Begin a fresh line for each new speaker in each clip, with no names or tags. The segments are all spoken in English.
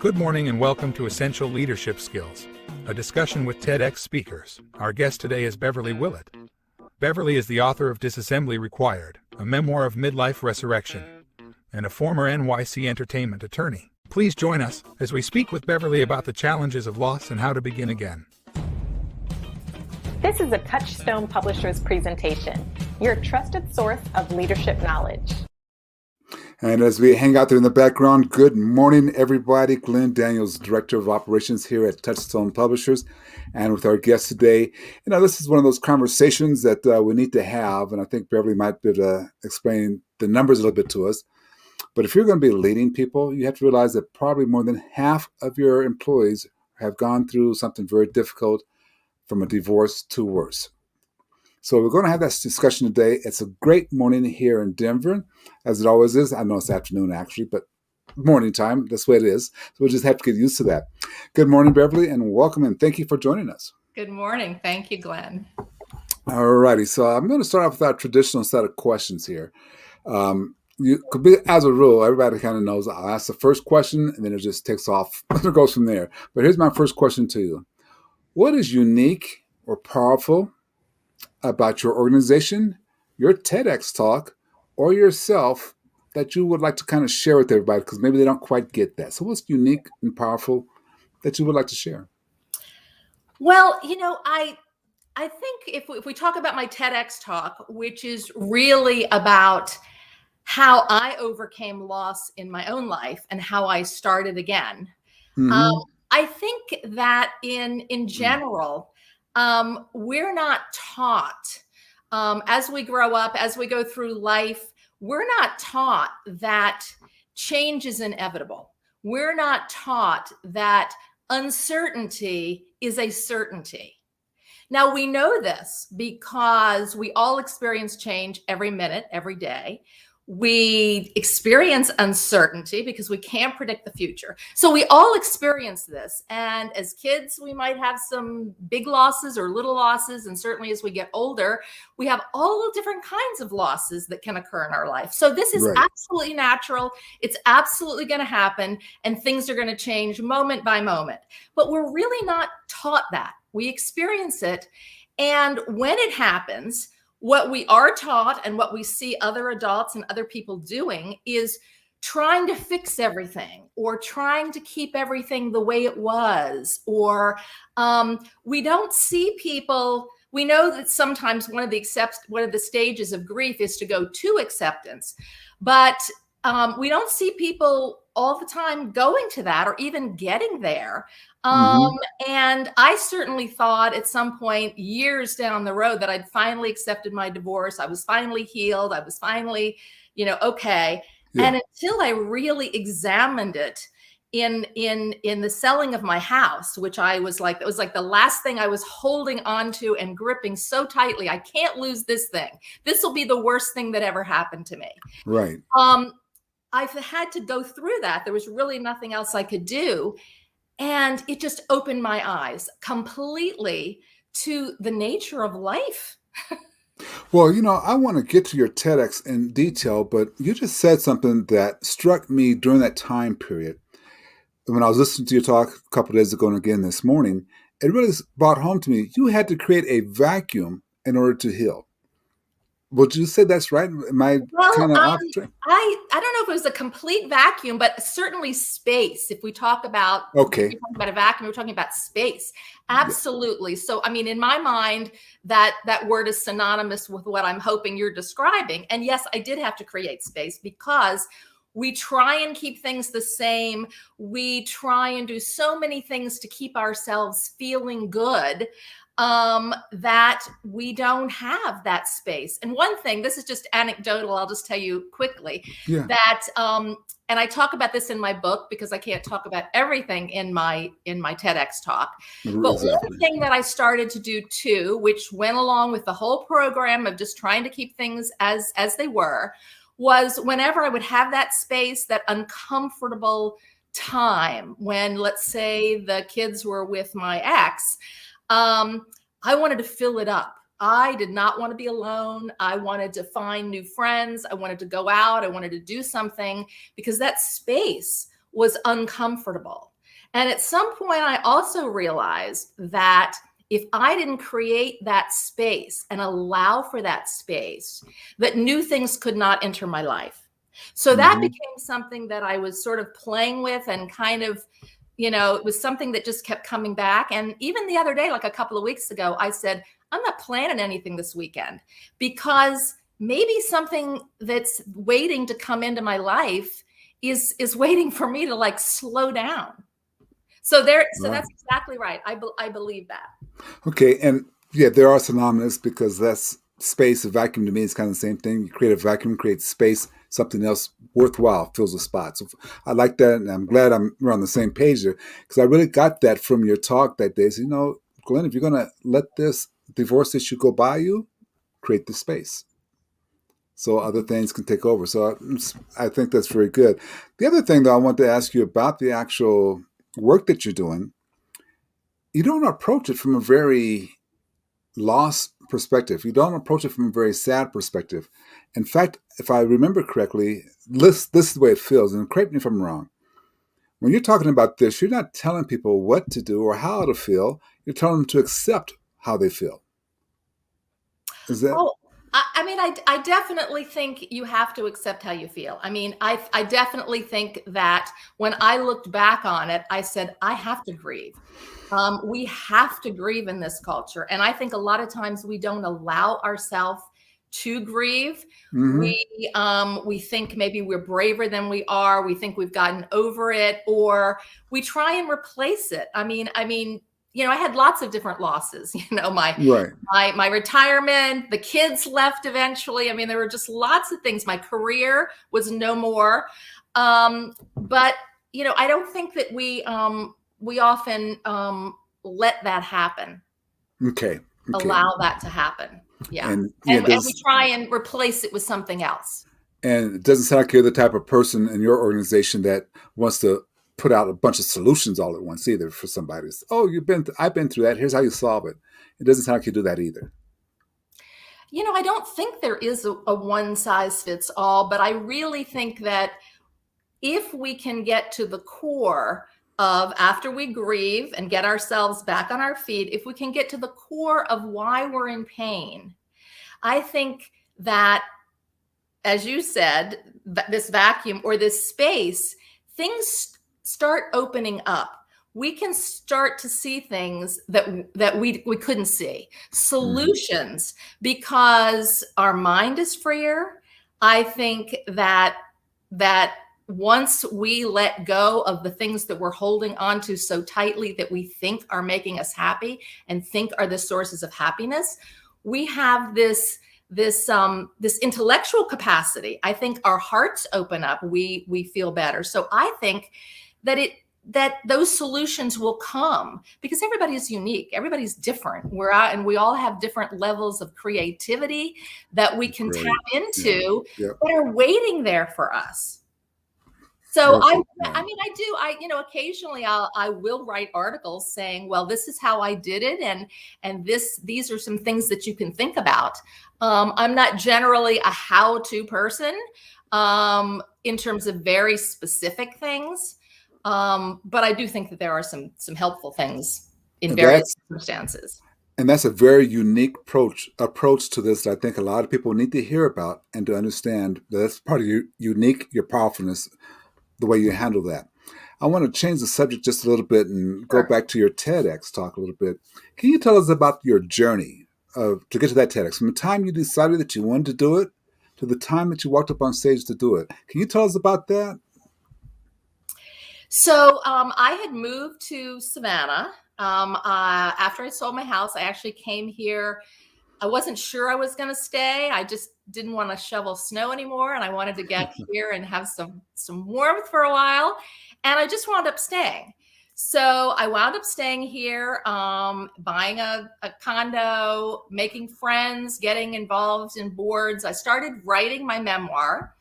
Good morning and welcome to Essential Leadership Skills, a discussion with TEDx speakers. Our guest today is Beverly Willett. Beverly is the author of Disassembly Required, a memoir of midlife resurrection, and a former NYC entertainment attorney. Please join us as we speak with Beverly about the challenges of loss and how to begin again.
This is a Touchstone Publishers presentation, your trusted source of leadership knowledge.
And as we hang out there in the background, good morning, everybody. Glenn Daniels, Director of Operations here at Touchstone Publishers. And with our guest today, this is one of those conversations that we need to have. And I think Beverly might be able to explain the numbers a little bit to us. But if you're going to be leading people, you have to realize that probably more than half of your employees have gone through something very difficult, from a divorce to worse. So we're going to have that discussion today. It's a great morning here in Denver, as it always is. I know it's afternoon, actually, but morning time, that's the way it is. So we'll just have to get used to that. Good morning, Beverly, and welcome, and thank you for joining us.
Good morning. Thank you, Glenn.
All righty. So I'm going to start off with our traditional set of questions here. You could be, as a rule, everybody kind of knows I'll ask the first question, and then it just takes off. It goes from there. But here's my first question to you. What is unique or powerful about your organization, your TEDx talk, or yourself that you would like to kind of share with everybody, because maybe they don't quite get that? So what's unique and powerful that you would like to share?
Well, I think if we talk about my TEDx talk, which is really about how I overcame loss in my own life and how I started again, I think that in general, we're not taught as we grow up, as we go through life, we're not taught that change is inevitable. We're not taught that uncertainty is a certainty. Now, we know this because we all experience change every minute, every day. We experience uncertainty because we can't predict the future. So we all experience this. And as kids, we might have some big losses or little losses. And certainly as we get older, we have all the different kinds of losses that can occur in our life. So this is absolutely natural. It's absolutely going to happen. And things are going to change moment by moment. But we're really not taught that. We experience it. And when it happens, what we are taught and what we see other adults and other people doing is trying to fix everything or trying to keep everything the way it was. Or we don't see people. We know that sometimes one of the stages of grief is to go to acceptance, but we don't see people all the time going to that or even getting there. And I certainly thought at some point years down the road that I'd finally accepted my divorce. I was finally healed. I was finally, okay. Yeah. And until I really examined it in the selling of my house, which it was like the last thing I was holding on to and gripping so tightly. I can't lose this thing. This will be the worst thing that ever happened to me.
Right.
I've had to go through that. There was really nothing else I could do. And it just opened my eyes completely to the nature of life.
Well, I want to get to your TEDx in detail, but you just said something that struck me during that time period. When I was listening to your talk a couple of days ago and again this morning, it really brought home to me, you had to create a vacuum in order to heal. Would you say that's right? Am I kind of off track?
I don't know if it was a complete vacuum, but certainly space. If we talk about
a
vacuum, we're talking about space. Absolutely. Yeah. So, in my mind, that word is synonymous with what I'm hoping you're describing. And yes, I did have to create space because we try and keep things the same. We try and do so many things to keep ourselves feeling good. That we don't have that space. And one thing, this is just anecdotal, I'll just tell you quickly, that, and I talk about this in my book because I can't talk about everything in my TEDx talk. But one thing that I started to do too, which went along with the whole program of just trying to keep things as they were, was whenever I would have that space, that uncomfortable time when, let's say, the kids were with my ex, I wanted to fill it up. I did not want to be alone. I wanted to find new friends. I wanted to go out. I wanted to do something because that space was uncomfortable. And at some point, I also realized that if I didn't create that space and allow for that space, that new things could not enter my life. So that
Hmm.
became something that I was sort of playing with and kind of, it was something that just kept coming back. And even the other day, like a couple of weeks ago, I said, I'm not planning anything this weekend because maybe something that's waiting to come into my life is waiting for me to like slow down. So
Right.
that's exactly right. I believe that.
Okay. And yeah, there are synonymous because that's space. A vacuum to me is kind of the same thing. You create a vacuum, create space, something else worthwhile fills a spot. So I like that. And I'm glad we're on the same page there because I really got that from your talk that day. So, Glenn, if you're going to let this divorce issue go by you, create the space so other things can take over. So I think that's very good. The other thing, though, I want to ask you about the actual work that you're doing. You don't approach it from a very lost perspective. You don't approach it from a very sad perspective. In fact, if I remember correctly, this is the way it feels, and correct me if I'm wrong. When you're talking about this, you're not telling people what to do or how to feel. You're telling them to accept how they feel. Is that
Oh, I mean, I definitely think you have to accept how you feel. I mean, I definitely think that when I looked back on it, I said, I have to grieve. We have to grieve in this culture. And I think a lot of times we don't allow ourselves to grieve.
hmm
We think maybe we're braver than we are. We think we've gotten over it, or we try and replace it. I had lots of different losses.
right?
My retirement, the kids left eventually. I mean, there were just lots of things. My career was no more. But I don't think that we often let that happen,
Okay, okay,
allow that to happen. Yeah.
and yeah,
And we try and replace it with something else.
and it doesn't sound like you're the type of person in your organization that wants to put out a bunch of solutions all at once either for somebody. Oh, I've been through that. Here's how you solve it. It doesn't sound like you do that either.
I don't think there is a one size fits all, but I really think that if we can get to the core of, after we grieve and get ourselves back on our feet, if we can get to the core of why we're in pain, I think that, as you said, this vacuum or this space, things start opening up. We can start to see things that we couldn't see,
Hmm.
solutions, because our mind is freer. I think that once we let go of the things that we're holding on to so tightly that we think are making us happy and think are the sources of happiness, we have this intellectual capacity. I think our hearts open up. We feel better. So I think that those solutions will come because everybody is unique. Everybody's different. We're out and we all have different levels of creativity that we can tap
Great. Yeah.
into
Yeah.
that are waiting there for us. So
Perfect. Yeah.
I do, occasionally I will write articles saying, well, this is how I did it. And these are some things that you can think about. I'm not generally a how-to person, in terms of very specific things. But I do think that there are some helpful things in
And
various
that's
circumstances.
and that's a very unique approach to this that I think a lot of people need to hear about and to understand that that's part of your unique, your powerfulness, the way you handle that. I want to change the subject just a little bit and go
Sure.
back to your TEDx talk a little bit. Can you tell us about your journey to get to that TEDx? From the time you decided that you wanted to do it to the time that you walked up on stage to do it. Can you tell us about that?
So I had moved to Savannah. After I sold my house, I actually came here. I wasn't sure I was going to stay. I just didn't want to shovel snow anymore, and I wanted to get here and have some warmth for a while. And I just wound up staying. So I wound up staying here, buying a condo, making friends, getting involved in boards. I started writing my memoir.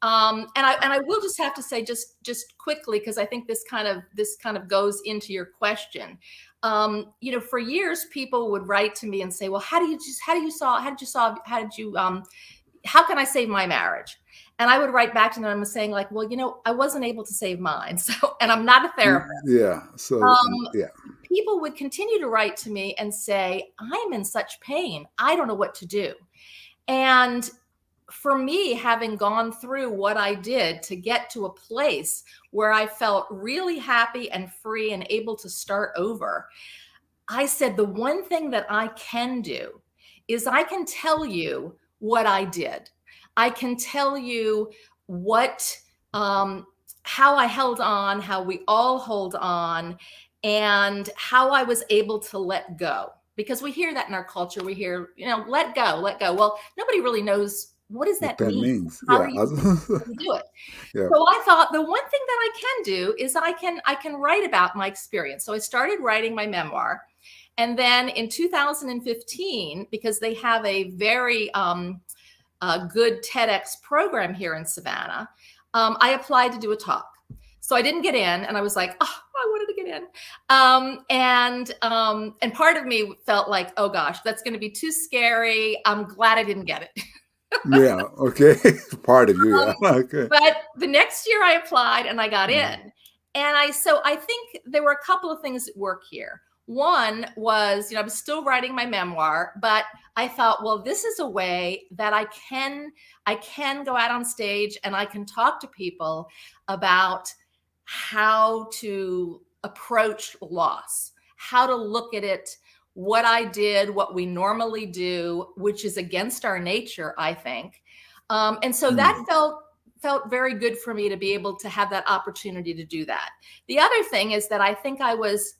And I will just have to say just quickly, because I think this kind of goes into your question. For years, people would write to me and say, "Well, how can I save my marriage?" And I would write back to them and was saying like, well, I wasn't able to save mine. So, and I'm not a therapist.
Yeah. So,
Um,
yeah.
People would continue to write to me and say, I'm in such pain. I don't know what to do. And for me, having gone through what I did to get to a place where I felt really happy and free and able to start over, I said, the one thing that I can do is I can tell you what I did. I can tell you what, how I held on, how we all hold on, and how I was able to let go. Because we hear that in our culture. We hear, let go, let go. Well, nobody really knows what does
What
that
that
mean?
means.
How
Yeah.
do you do it?
Yeah.
So I thought the one thing that I can do is I can write about my experience. So I started writing my memoir. And then in 2015, because they have a very good TEDx program here in Savannah, I applied to do a talk. So I didn't get in, and I was like, oh, I wanted to get in. And part of me felt like, oh gosh, that's going to be too scary. I'm glad I didn't get it.
Yeah. Okay. Part of you. Yeah. Okay.
But the next year I applied and I got in. And so I think there were a couple of things at work here. One was, I was still writing my memoir, but I thought, well, this is a way that I can go out on stage and I can talk to people about how to approach loss, how to look at it, what I did, what we normally do, which is against our nature, I think. And so that felt very good for me to be able to have that opportunity to do that. The other thing is that I think I was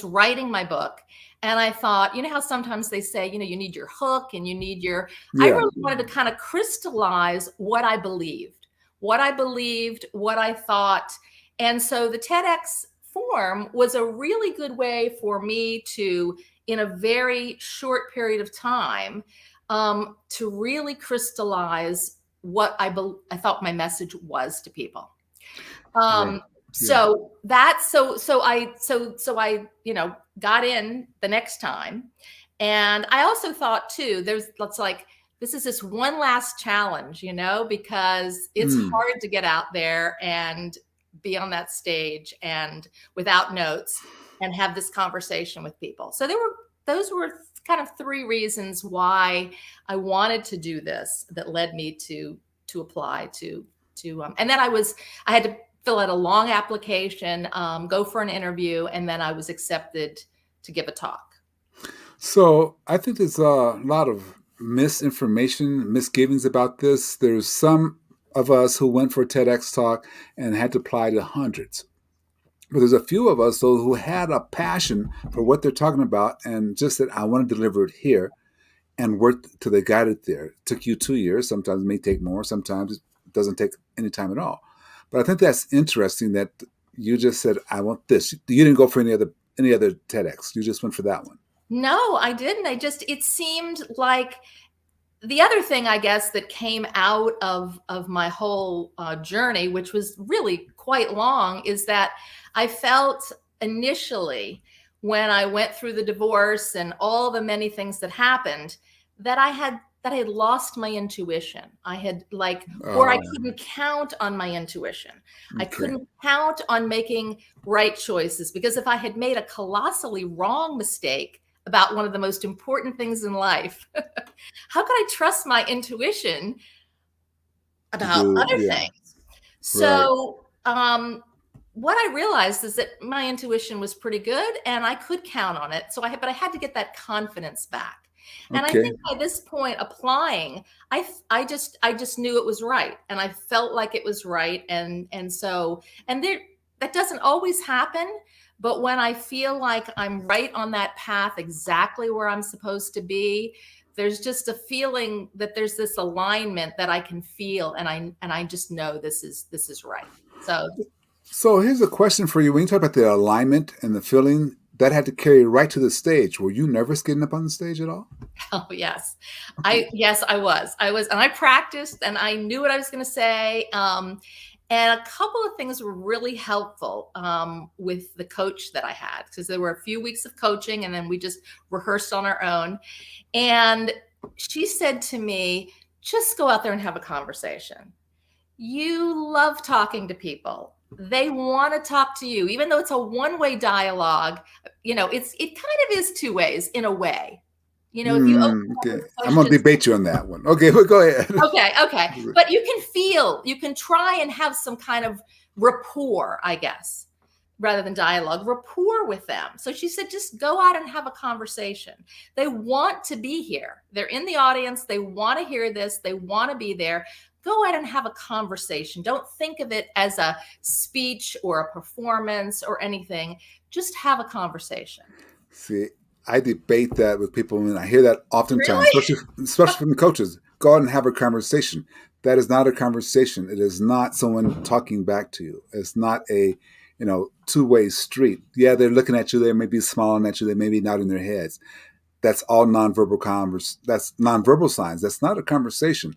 writing my book and I thought, how sometimes they say, you need your hook and you need your, I really wanted to kind of crystallize what I believed, what I thought. And so the TEDx form was a really good way for me to, in a very short period of time, to really crystallize what I thought my message was to people. So I got in the next time. And I also thought too, this is this one last challenge, because it's hard to get out there and be on that stage and without notes and have this conversation with people. So those were kind of three reasons why I wanted to do this that led me to apply to and then I had to fill out a long application, go for an interview, and then I was accepted to give a talk.
So I think there's a lot of misinformation, misgivings about this. There's some of us who went for a TEDx talk and had to apply to hundreds. But there's a few of us, though, who had a passion for what they're talking about and just said, I want to deliver it here, and worked till they got it there. It took you 2 years. Sometimes it may take more. Sometimes it doesn't take any time at all. But I think that's interesting that you just said, I want this. You didn't go for any other TEDx. You just went for that one.
No, I didn't. It seemed like the other thing, I guess, that came out of my whole journey, which was really quite long, is that I felt initially when I went through the divorce and all the many things that happened, that I had lost my intuition. I had or I couldn't count on my intuition. Okay. I couldn't count on making right choices, because if I had made a colossally wrong mistake about one of the most important things in life, how could I trust my intuition about other things? So, what I realized is that my intuition was pretty good and I could count on it. But I had to get that confidence back. And I think by this point, applying, I just knew it was right, and I felt like it was right, and that doesn't always happen. But when I feel like I'm right on that path, exactly where I'm supposed to be, there's just a feeling that there's this alignment that I can feel, and I just know this is right. So
here's a question for you. When you talk about the alignment and the feeling, that had to carry right to the stage. Were you nervous getting up on the stage at all?
Oh, yes. I was, and I practiced and I knew what I was going to say. And a couple of things were really helpful with the coach that I had, because there were a few weeks of coaching and then we just rehearsed on our own. And she said to me, just go out there and have a conversation. You love talking to people. They want to talk to you, even though it's a one-way dialogue. It kind of is two ways in a way. If you open up
Okay.
with
I'm going to
questions.
debate you on that one. Okay, well, go ahead.
Okay. But you can try and have some kind of rapport, I guess, rather than dialogue, rapport with them. So she said, just go out and have a conversation. They want to be here. They're in the audience. They want to hear this. They want to be there. Go out and have a conversation. Don't think of it as a speech or a performance or anything. Just have a conversation.
See, I debate that with people, and I hear that oftentimes,
Really?
especially from coaches. Go out and have a conversation. That is not a conversation. It is not someone talking back to you. It's not a two-way street. Yeah, they're looking at you. They may be smiling at you. They may be nodding their heads. That's all nonverbal That's nonverbal signs. That's not a conversation.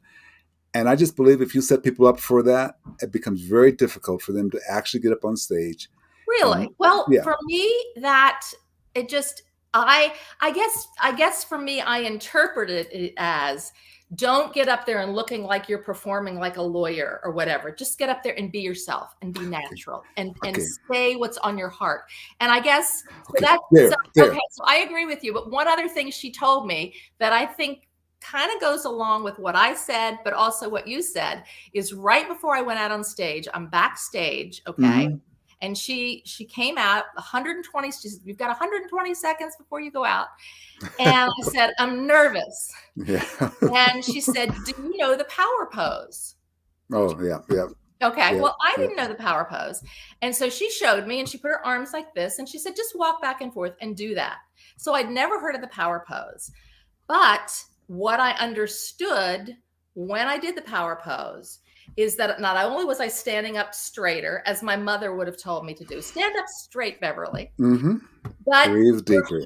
And I just believe if you set people up for that, it becomes very difficult for them to actually get up on stage.
Really? Well,
yeah.
For me, that it just, I guess for me, I interpreted it as, don't get up there and looking like you're performing like a lawyer or whatever. Just get up there and be yourself and be natural and say what's on your heart. And I guess okay. So I agree with you. But one other thing she told me that I think kind of goes along with what I said, but also what you said, is right before I went out on stage, I'm backstage. Okay. Mm-hmm. And she came out 120. She said, "We've got 120 seconds before you go out." And I said, "I'm nervous."
Yeah.
And she said, "Do you know the power pose?"
Oh, yeah.
Okay. Yeah, well, I didn't know the power pose. And so she showed me, and she put her arms like this, and she said, "Just walk back and forth and do that." So I'd never heard of the power pose. But what I understood when I did the power pose is that not only was I standing up straighter, as my mother would have told me to do, stand up straight, Beverly,
mm-hmm.
But
breathe deeper.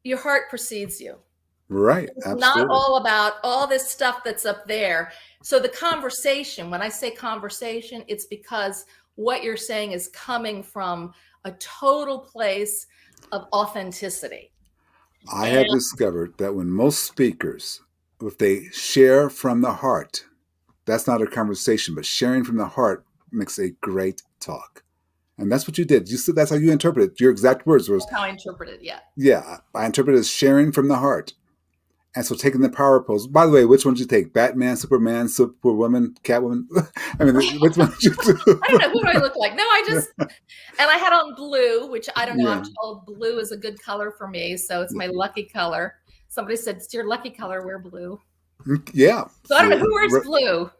Your heart precedes you.
Right.
It's
absolutely.
Not all about all this stuff that's up there. So the conversation, when I say conversation, it's because what you're saying is coming from a total place of authenticity.
I have discovered that when most speakers, if they share from the heart, that's not a conversation, but sharing from the heart makes a great talk. And that's what you did. You said that's how you interpreted. Your exact words was.
That's how I interpreted, yeah.
Yeah, I interpret it as sharing from the heart. And so taking the power pose. By the way, which one did you take? Batman, Superman, Superwoman, Catwoman? I mean, which one did you do?
I don't know. Who do I look like? No, and I had on blue, which I don't know. Yeah. I'm told blue is a good color for me. So it's my lucky color. Somebody said, it's your lucky color, wear blue.
Yeah.
So I don't know who wears blue.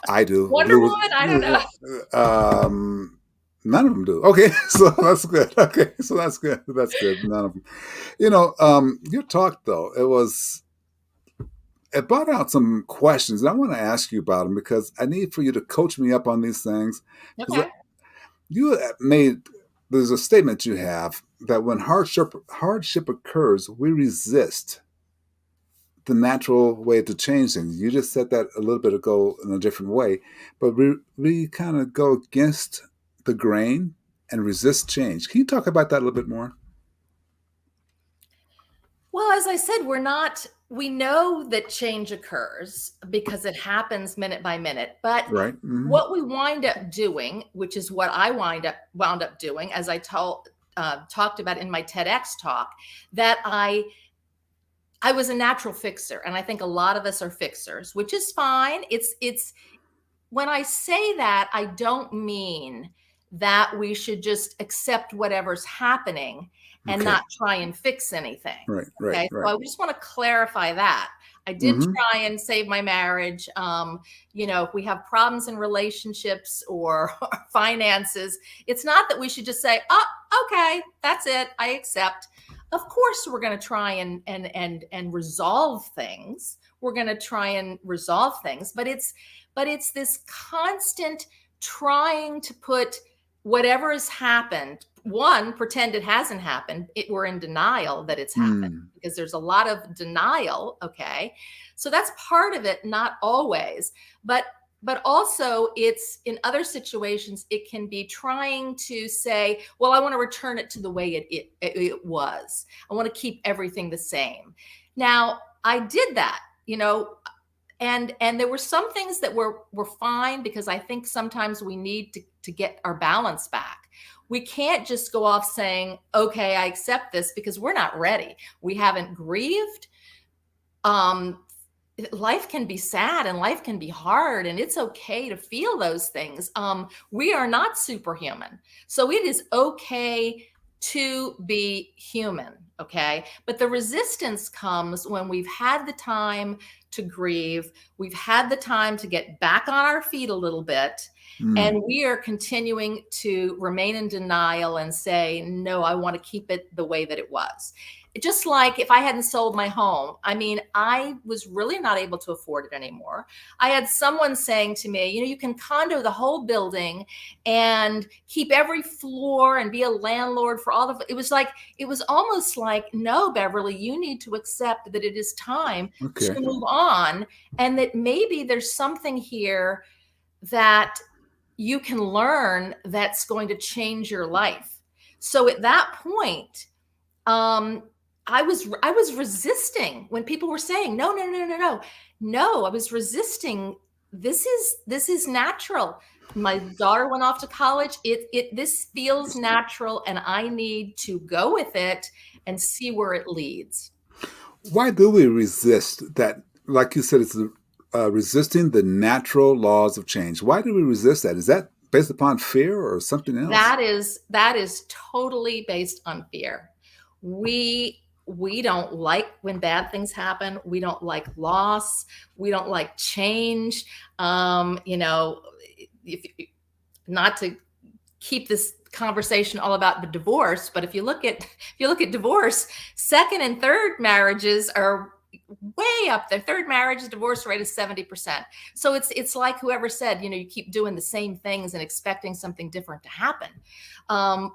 I do.
Wonder Woman? I don't know.
None of them do. Okay, so that's good. Okay, so that's good. That's good. None of them. Your talk though, it brought out some questions, and I want to ask you about them because I need for you to coach me up on these things.
Okay.
There's a statement you have that when hardship occurs, we resist the natural way to change things. You just said that a little bit ago in a different way, but we kind of go against the grain and resist change. Can you talk about that a little bit more?
Well, as I said, we know that change occurs because it happens minute by minute, but
right. Mm-hmm.
What we wind up doing, which is what I wound up doing, as I talked about in my TEDx talk, that I was a natural fixer. And I think a lot of us are fixers, which is fine. It's when I say that, I don't mean that we should just accept whatever's happening and not try and fix anything.
Right.
So I just want to clarify that. I did try and save my marriage. If we have problems in relationships or finances, it's not that we should just say, "Oh, okay, that's it, I accept." Of course, we're going to try and resolve things. We're going to try and resolve things, but it's this constant trying to put whatever has happened, pretend it hasn't happened. We're in denial that it's happened because there's a lot of denial. Okay. So that's part of it, not always, but also it's in other situations, it can be trying to say, well, I want to return it to the way it was. I want to keep everything the same. Now, I did that, and there were some things that were fine, because I think sometimes we need to get our balance back. We can't just go off saying, okay, I accept this, because we're not ready. We haven't grieved. Life can be sad and life can be hard, and it's okay to feel those things. We are not superhuman. So it is okay to be human. Okay. But the resistance comes when we've had the time to grieve. We've had the time to get back on our feet a little bit. And we are continuing to remain in denial and say, no, I want to keep it the way that it was. Just like if I hadn't sold my home, I mean, I was really not able to afford it anymore. I had someone saying to me, you can condo the whole building and keep every floor and be a landlord for all of it. It was almost like, no, Beverly, you need to accept that it is time to move on, and that maybe there's something here that you can learn that's going to change your life. So at that point, I was resisting when people were saying, no. No, I was resisting. This is natural. My daughter went off to college. This feels natural, and I need to go with it and see where it leads.
Why do we resist that? Like you said, it's resisting the natural laws of change. Why do we resist that? Is that based upon fear or something else?
That is totally based on fear. We don't like when bad things happen. We don't like loss. We don't like change. If not to keep this conversation all about the divorce, but if you look at divorce, second and third marriages are way up there. Third marriage's divorce rate is 70%. So it's like whoever said, you keep doing the same things and expecting something different to happen.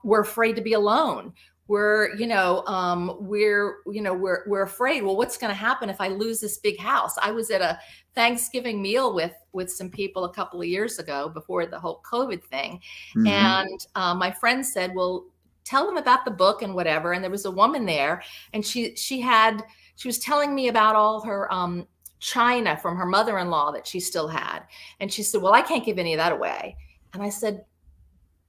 We're afraid to be alone. We're afraid. Well, what's going to happen if I lose this big house? I was at a Thanksgiving meal with some people a couple of years ago before the whole COVID thing. And my friend said, well, tell them about the book and whatever. And there was a woman there, and she was telling me about all her china from her mother-in-law that she still had. And she said, well, I can't give any of that away. And I said,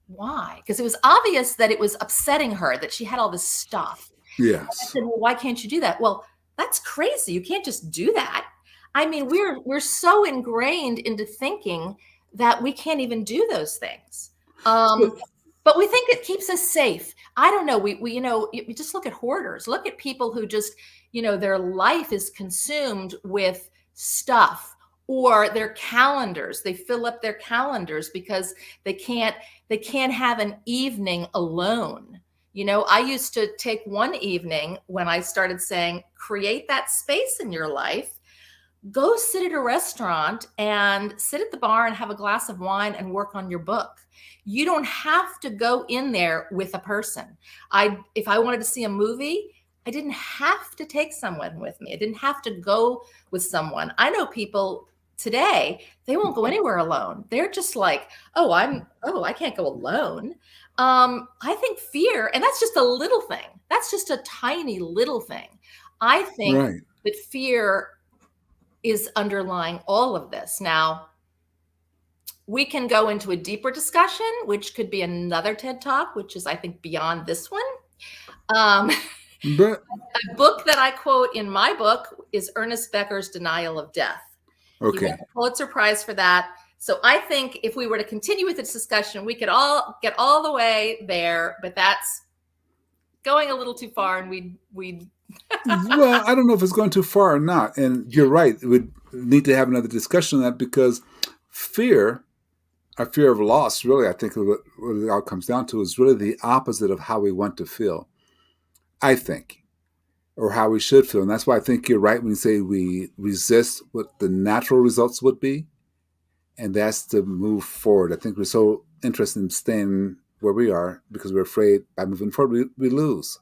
why? Because it was obvious that it was upsetting her that she had all this stuff.
Yes.
And I said, well, why can't you do that? Well, that's crazy. You can't just do that. I mean, we're so ingrained into thinking that we can't even do those things. But we think it keeps us safe. I don't know. We you just look at hoarders. Look at people who just, their life is consumed with stuff, or their calendars. They fill up their calendars because they can't have an evening alone. I used to take one evening when I started saying, create that space in your life. Go sit at a restaurant and sit at the bar and have a glass of wine and work on your book. You don't have to go in there with a person. If I wanted to see a movie, I didn't have to take someone with me. I didn't have to go with someone. I know people today, they won't go anywhere alone. They're just like, I can't go alone. I think fear, and that's just a little thing. That's just a tiny little thing. I think that fear is underlying all of this. Now, we can go into a deeper discussion, which could be another TED Talk, which is, I think, beyond this one.
But
a book that I quote in my book is Ernest Becker's Denial of Death.
Okay.
He won the Pulitzer Prize for that. So I think if we were to continue with this discussion, we could all get all the way there, but that's going a little too far, and we'd
Well, I don't know if it's going too far or not. And you're right. We need to have another discussion on that, because fear, our fear of loss, really, I think what it all comes down to is really the opposite of how we want to feel, I think, or how we should feel. And that's why I think you're right when you say we resist what the natural results would be. And that's to move forward. I think we're so interested in staying where we are because we're afraid by moving forward, we lose.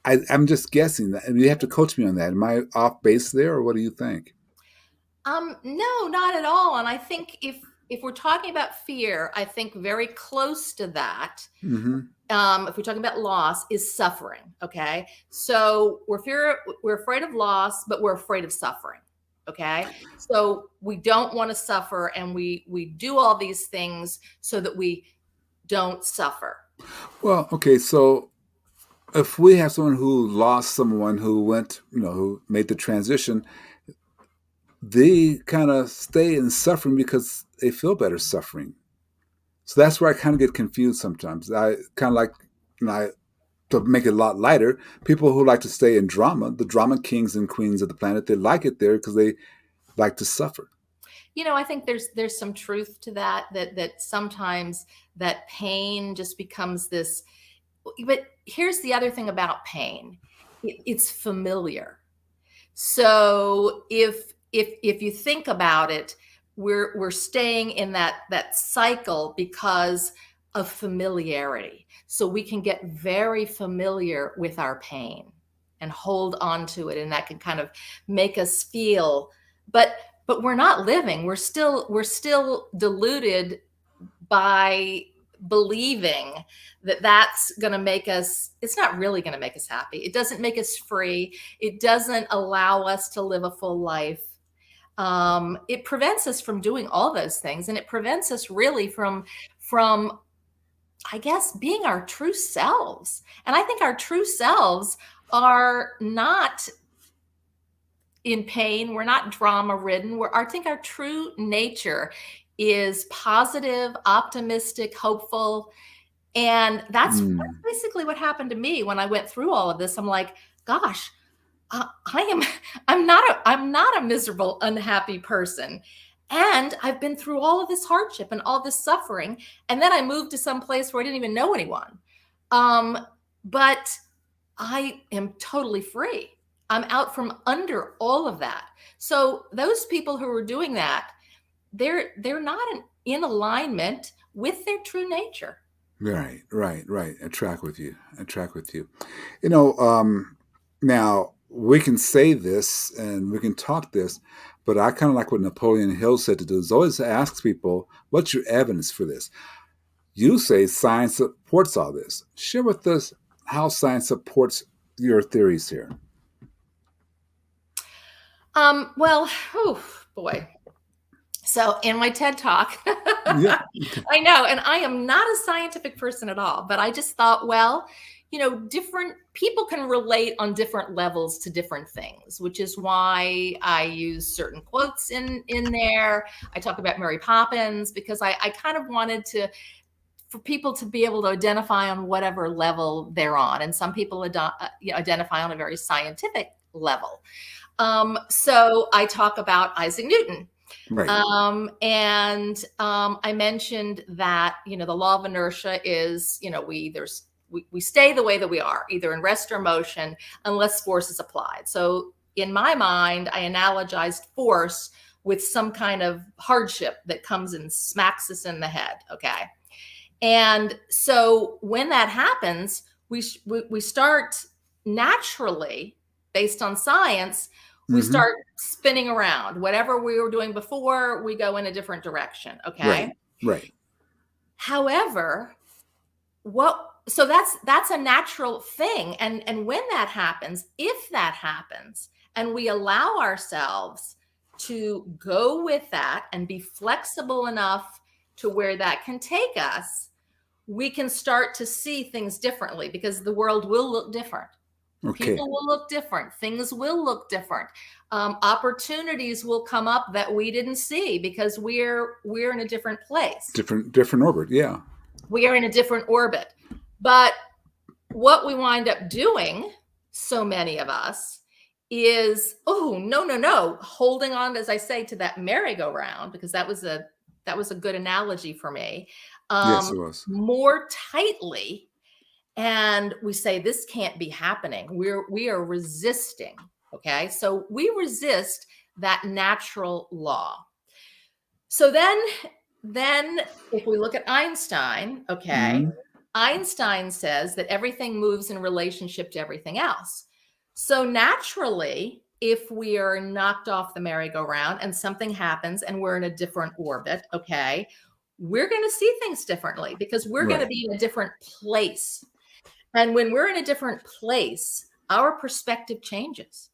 I'm just guessing that. You have to coach me on that. Am I off base there, or what do you think?
No, not at all. And I think if we're talking about fear, I think very close to that, if we're talking about loss, is suffering. Okay. So we're afraid of loss, but we're afraid of suffering. Okay. So we don't want to suffer, and we do all these things so that we don't suffer.
Well, okay, so if we have someone who lost someone who went, who made the transition, they kind of stay in suffering because they feel better suffering. So that's where I kind of get confused sometimes. I kind of like, to make it a lot lighter, people who like to stay in drama, the drama kings and queens of the planet, they like it there because they like to suffer.
I think there's some truth to that sometimes that pain just becomes this. But here's the other thing about pain. It's familiar. So if you think about it, we're staying in that cycle because of familiarity. So we can get very familiar with our pain and hold on to it, and that can kind of make us feel, but we're not living. We're still deluded by believing that that's going to make us, it's not really going to make us happy. It doesn't make us free. It doesn't allow us to live a full life. It prevents us from doing all those things. And it prevents us really from, I guess, being our true selves. And I think our true selves are not in pain. We're not drama ridden. I think our true nature is positive, optimistic, hopeful. And that's basically what happened to me when I went through all of this. I'm like, gosh, I'm not a miserable, unhappy person. And I've been through all of this hardship and all this suffering. And then I moved to some place where I didn't even know anyone. But I am totally free. I'm out from under all of that. So those people who are doing that, they're not in alignment with their true nature.
Right. I track with you. Now we can say this and we can talk this, but I kind of like what Napoleon Hill said to do is always ask people, what's your evidence for this? You say science supports all this. Share with us how science supports your theories here.
Well, oh boy. So in my TED Talk,
Yeah.
I know, and I am not a scientific person at all, but I just thought, well, different people can relate on different levels to different things, which is why I use certain quotes in there. I talk about Mary Poppins because I kind of wanted for people to be able to identify on whatever level they're on. And some people identify on a very scientific level. So I talk about Isaac Newton.
Right.
I mentioned that, the law of inertia is, we stay the way that we are, either in rest or motion, unless force is applied. So in my mind, I analogized force with some kind of hardship that comes and smacks us in the head. Okay. And so when that happens, we start naturally, based on science, we start spinning around. Whatever we were doing before, we go in a different direction. Okay.
Right.
However, so that's a natural thing. And when that happens, if that happens, and we allow ourselves to go with that and be flexible enough to where that can take us, we can start to see things differently because the world will look different.
Okay.
People will look different. Things will look different. Opportunities will come up that we didn't see because we're in a different place.
Different orbit. Yeah.
We are in a different orbit. But what we wind up doing, so many of us, is, oh, no, holding on, as I say, to that merry-go-round, because that was a good analogy for me.
Yes, it was.
More tightly. And we say, this can't be happening. We are resisting. Okay. So we resist that natural law. So then if we look at Einstein, okay, Einstein says that everything moves in relationship to everything else. So naturally, if we are knocked off the merry-go-round and something happens and we're in a different orbit, okay, we're going to see things differently because we're going to
Right.
be in a different place. And when we're in a different place, our perspective changes.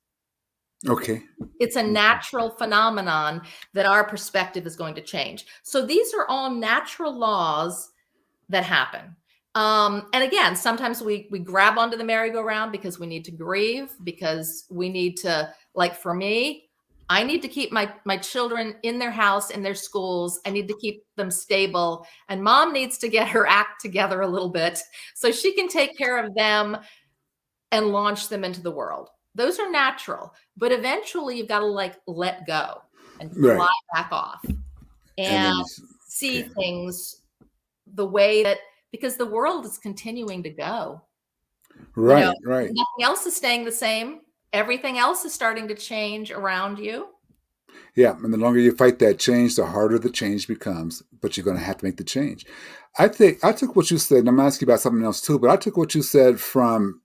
Okay.
It's a natural phenomenon that our perspective is going to change. So these are all natural laws that happen. And again, sometimes we grab onto the merry-go-round because we need to grieve, because we need to, like for me, I need to keep my children in their house, in their schools. I need to keep them stable. And mom needs to get her act together a little bit so she can take care of them and launch them into the world. Those are natural, but eventually you've got to like let go and
Right.
fly back off
And then
and see things the way that, because the world is continuing to go.
right, right.
Nothing else is staying the same. Everything else is starting to change around you.
Yeah. And the longer you fight that change, the harder the change becomes, but you're going to have to make the change. I think I took what you said, and I'm asking you about something else too, but I took what you said from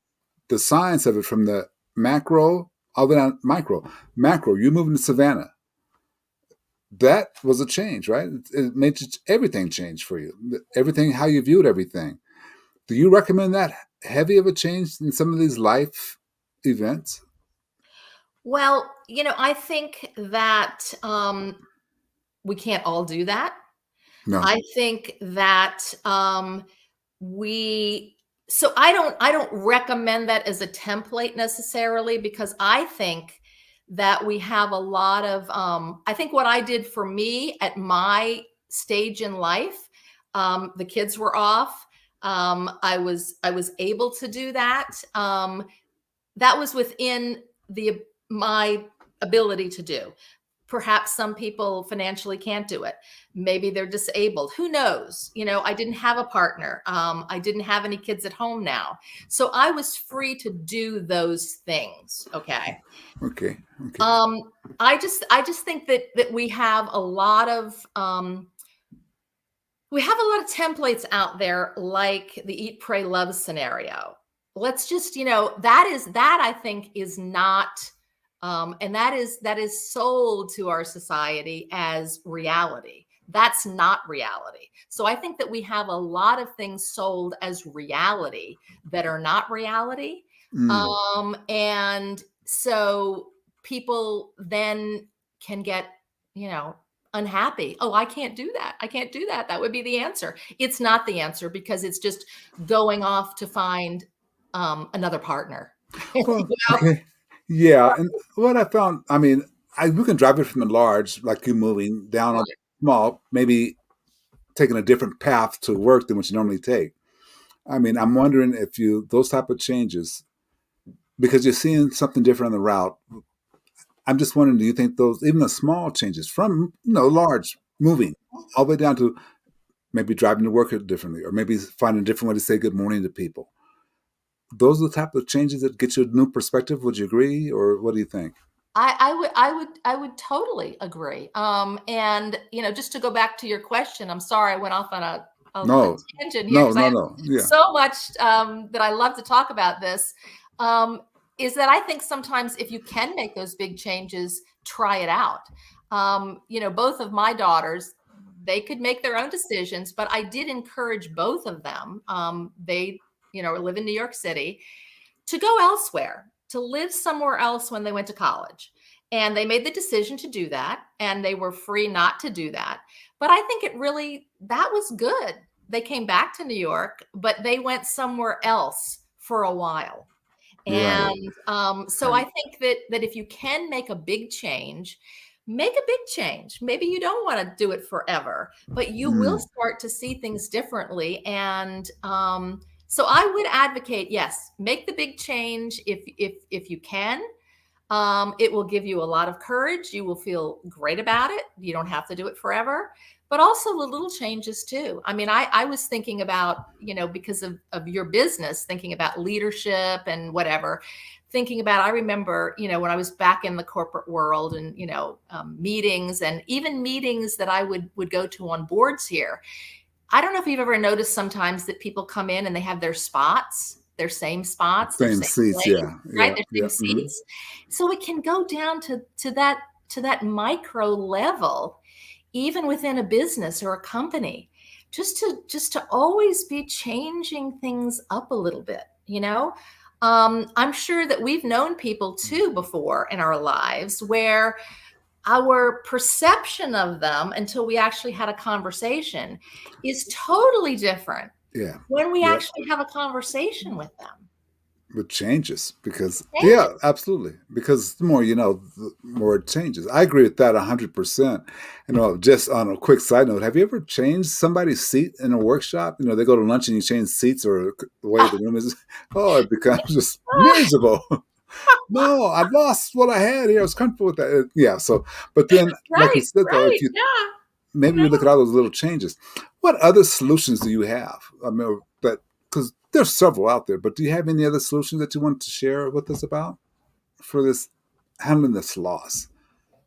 the science of it, from the macro all the way down micro. Macro, you moving to Savannah. That was a change, right? It made everything change for you. Everything, how you viewed everything. Do you recommend that heavy of a change in some of these life events?
Well, I think that we can't all do that.
No.
I think that so I don't recommend that as a template necessarily, because I think that we have a lot of I think what I did for me at my stage in life, the kids were off. I was able to do that. That was within my ability to do. Perhaps some people financially can't do it. Maybe they're disabled. Who knows? I didn't have a partner. I didn't have any kids at home now. So I was free to do those things. Okay.
Okay.
I just think that we have a lot of templates out there, like the eat, pray, love scenario. Let's just, that I think is not, and that is sold to our society as reality. That's not reality. So I think that we have a lot of things sold as reality that are not reality. And so people then can get, unhappy. Oh, I can't do that. I can't do that. That would be the answer. It's not the answer, because it's just going off to find another partner.
Well, okay. Yeah. And what I found, I mean, we can drive it from the large, like you moving down on small, maybe taking a different path to work than what you normally take. I mean, I'm wondering if those type of changes, because you're seeing something different on the route. I'm just wondering, do you think those, even the small changes from, large moving all the way down to maybe driving to work differently, or maybe finding a different way to say good morning to people, those are the type of changes that get you a new perspective? Would you agree, or what do you think?
I would totally agree. And just to go back to your question, I'm sorry I went off on a tangent here, because I have
Yeah.
so much that I love to talk about this. Is that I think sometimes if you can make those big changes, try it out. Both of my daughters, they could make their own decisions, but I did encourage both of them. They live in New York City, to go elsewhere, to live somewhere else when they went to college. And they made the decision to do that, and they were free not to do that. But I think that was good. They came back to New York, but they went somewhere else for a while. And so I think that if you can make a big change, make a big change. Maybe you don't want to do it forever, but you will start to see things differently. And so I would advocate, yes, make the big change if you can. It will give you a lot of courage. You will feel great about it. You don't have to do it forever, but also the little changes too. I mean, I was thinking about, because of your business, thinking about leadership and whatever, I remember, when I was back in the corporate world and, meetings, and even meetings that I would go to on boards here. I don't know if you've ever noticed sometimes that people come in and they have their spots, their same spots,
Same seats,
place,
yeah.
right? Their same seats. So it can go down to that micro level, even within a business or a company. just to always be changing things up a little bit, you know? I'm sure that we've known people too before in our lives where our perception of them until we actually had a conversation is totally different
Yeah.
when we
Yep.
actually have a conversation with them.
With changes, because
Changes.
absolutely, because the more you know, the more it changes. I agree with that 100%. Just on a quick side note, have you ever changed somebody's seat in a workshop? They go to lunch and you change seats or the way the room is. Oh, it becomes just miserable. No, I lost what I had here. I was comfortable with that. Yeah. So, but then, like you
Right,
said, though, if
right,
you
yeah.
maybe we look at all those little changes. What other solutions do you have? I mean, that because there's several out there, but do you have any other solutions that you want to share with us about for this handling this loss?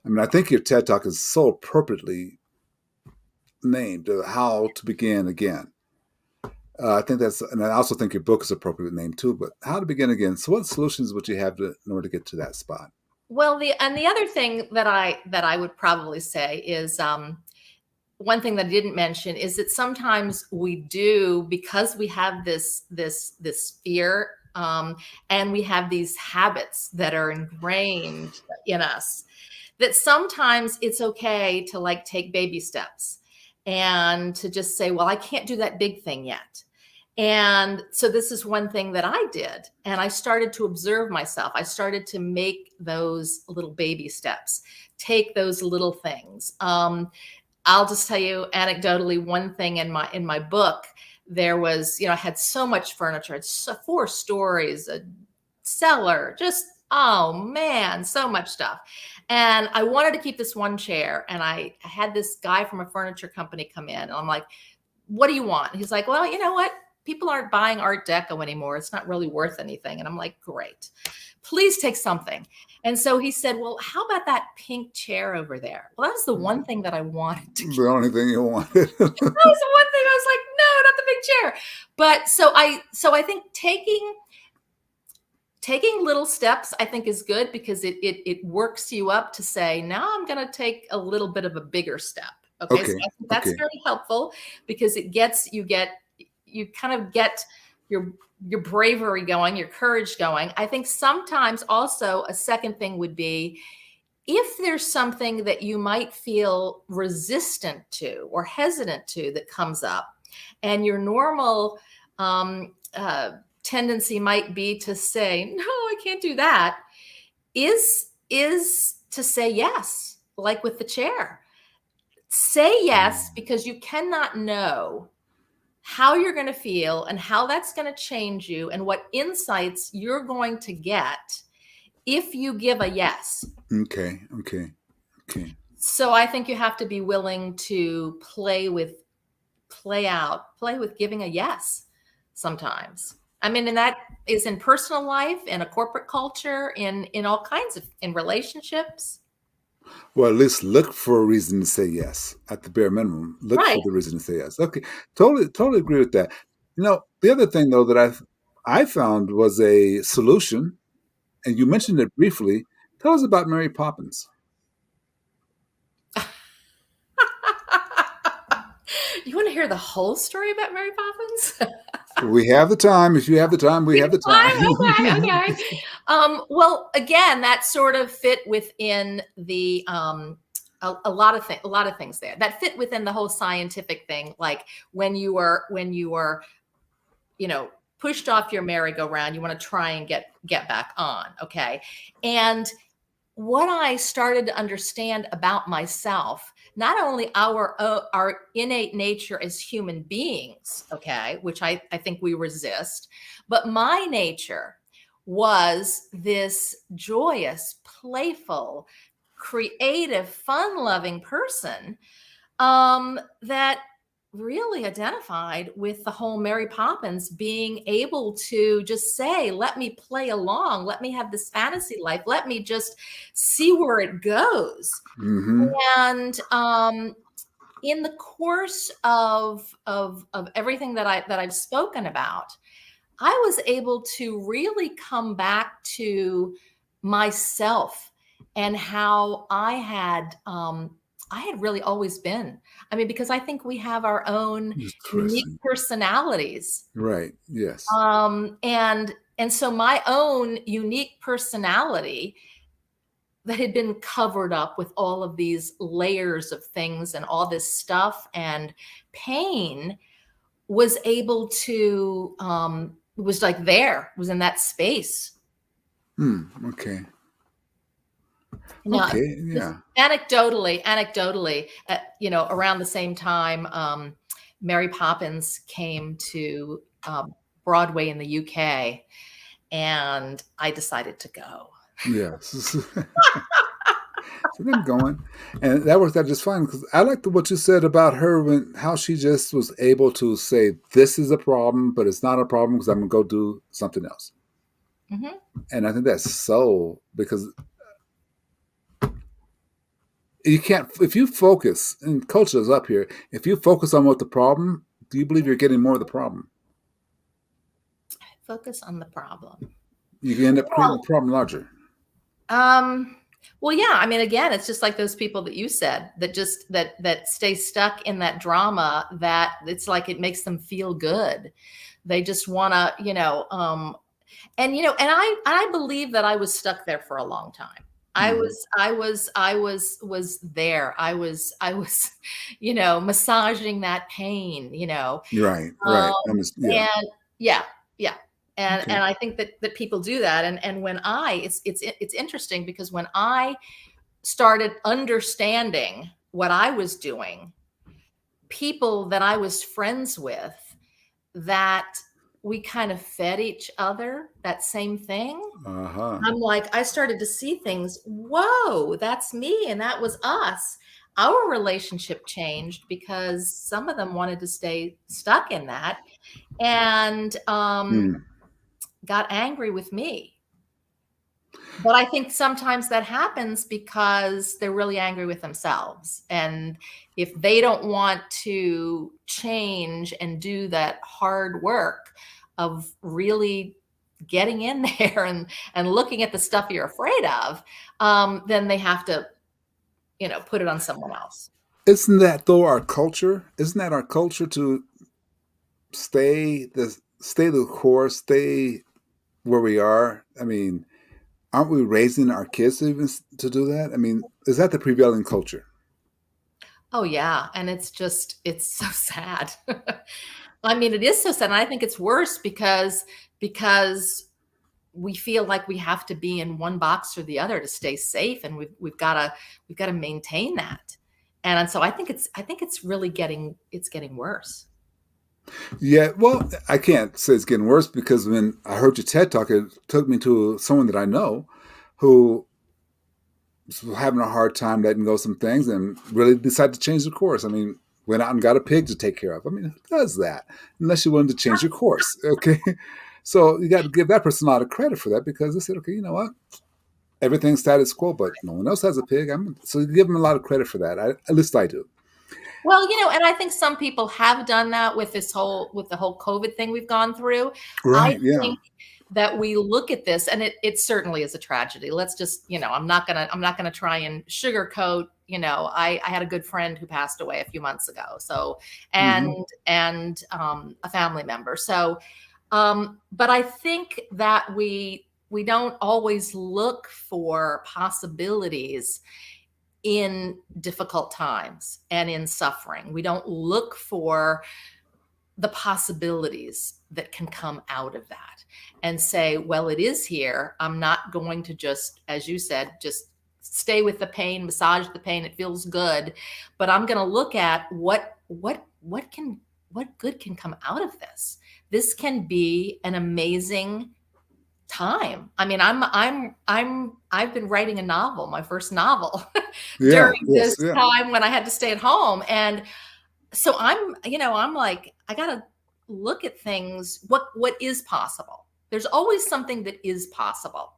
I mean, I think your TED Talk is so appropriately named, "How to Begin Again." I think and I also think your book is appropriately named too. But how to begin again? So, what solutions would you have in order to get to that spot?
Well, the other thing that I would probably say is one thing that I didn't mention is that sometimes we do, because we have this fear, and we have these habits that are ingrained in us, that sometimes it's okay to like take baby steps and to just say, well, I can't do that big thing yet. And so this is one thing that I did, and I started to observe myself. I started to make those little baby steps, take those little things. I'll just tell you anecdotally, one thing in my book, there was, I had so much furniture. It's 4 stories, a cellar, just, oh man, so much stuff. And I wanted to keep this one chair. And I had this guy from a furniture company come in, and I'm like, what do you want? And he's like, well, you know what? People aren't buying Art Deco anymore. It's not really worth anything. And I'm like, great, please take something. And so he said, well, how about that pink chair over there? Well, that was the one thing that I wanted to keep.
The only thing you wanted.
That was the one thing I was like, no, not the big chair. But so I think taking little steps, I think, is good, because it works you up to say, now I'm going to take a little bit of a bigger step. Okay. So I think that's very helpful, because you kind of get your bravery going, your courage going. I think sometimes also a second thing would be, if there's something that you might feel resistant to or hesitant to that comes up, and your normal tendency might be to say, no, I can't do that, is to say yes, like with the chair. Say yes, because you cannot know how you're going to feel and how that's going to change you and what insights you're going to get if you give a yes.
Okay.
So I think you have to be willing to play with giving a yes sometimes. I mean, and that is in personal life, in a corporate culture, in all kinds of, in relationships.
Well, at least look for a reason to say yes. At the bare minimum, look
Right.
for the reason to say yes. Okay, totally agree with that. The other thing though that I found was a solution, and you mentioned it briefly. Tell us about Mary Poppins.
You want to hear the whole story about Mary Poppins?
We have the time. If you have the time, we have the time.
Okay. Well, again, that sort of fit within the a lot of things there that fit within the whole scientific thing. Like when you are pushed off your merry-go-round, you want to try and get back on. Okay. And what I started to understand about myself, not only our innate nature as human beings, okay, which I think we resist, but my nature was this joyous, playful, creative, fun-loving person that really identified with the whole Mary Poppins, being able to just say, let me play along, let me have this fantasy life, let me just see where it goes.
Mm-hmm.
And in the course of everything that I've spoken about, I was able to really come back to myself and how I had I had really always been. I mean, because I think we have our own unique
Interesting.
personalities.
Right. Yes.
And so my own unique personality that had been covered up with all of these layers of things and all this stuff and pain was able to was like there, was in that space.
Okay.
Now,
Okay.
just
Yeah.
anecdotally, around the same time, Mary Poppins came to Broadway in the UK, and I decided to go.
Yes. So then going, and that worked out just fine because I liked what you said about her when how she just was able to say this is a problem, but it's not a problem because I'm gonna go do something else.
Mhm.
And I think that's so because you can't if you focus and culture is up here. If you focus on what the problem, do you believe you're getting more of the problem?
Focus on the problem.
You can end up creating
Well,
the problem larger.
um, well, yeah. I mean, again, it's just like those people that you said that just that stay stuck in that drama. That it's like it makes them feel good. They just want to, and I believe that I was stuck there for a long time.
Mhm.
I was there. I was, massaging that pain,
Right,
um,
right. Yeah.
and yeah, yeah. And
Okay.
I think that people do that. And when it's interesting because when I started understanding what I was doing, people that I was friends with, that we kind of fed each other that same thing.
Uh-huh.
I'm like, I started to see things. Whoa, that's me, and that was us. Our relationship changed because some of them wanted to stay stuck in that, and
Hmm.
got angry with me. But I think sometimes that happens because they're really angry with themselves. And if they don't want to change and do that hard work of really getting in there and looking at the stuff you're afraid of, then they have to, put it on someone else.
Isn't that though our culture? Isn't that our culture to stay the course, stay where we are? I mean, aren't we raising our kids to to do that? I mean, is that the prevailing culture?
Oh yeah, and it's so sad. I mean, it is so sad. And I think it's worse because we feel like we have to be in one box or the other to stay safe, and we've got to maintain that. And so I think it's really getting worse.
Yeah, well, I can't say it's getting worse because when I heard your TED talk, it took me to someone that I know who was having a hard time letting go of some things and really decided to change the course. I mean, went out and got a pig to take care of. I mean, who does that unless you're willing to change your course? Okay. So you got to give that person a lot of credit for that because they said, okay, you know what? Everything's status quo, but no one else has a pig. So you give them a lot of credit for that. At least I do.
Well, and I think some people have done that with the whole COVID thing we've gone through. I
Right. Yeah.
think that we look at this, and it certainly is a tragedy. Let's just, I'm not gonna try and sugarcoat. I had a good friend who passed away a few months ago. So, and
Hmm.
a family member. So, but I think that we don't always look for possibilities in difficult times and in suffering. We don't look for the possibilities that can come out of that and say, well, it is here. I'm not going to just, as you said, just stay with the pain, massage the pain. It feels good, but I'm going to look at what good can come out of this. This can be an amazing time. I mean, I've been writing a novel, my first novel,
Yeah.
during
Yes.
this
Yeah.
time when I had to stay at home. And so I'm like, I gotta look at things, what is possible. There's always something that is possible,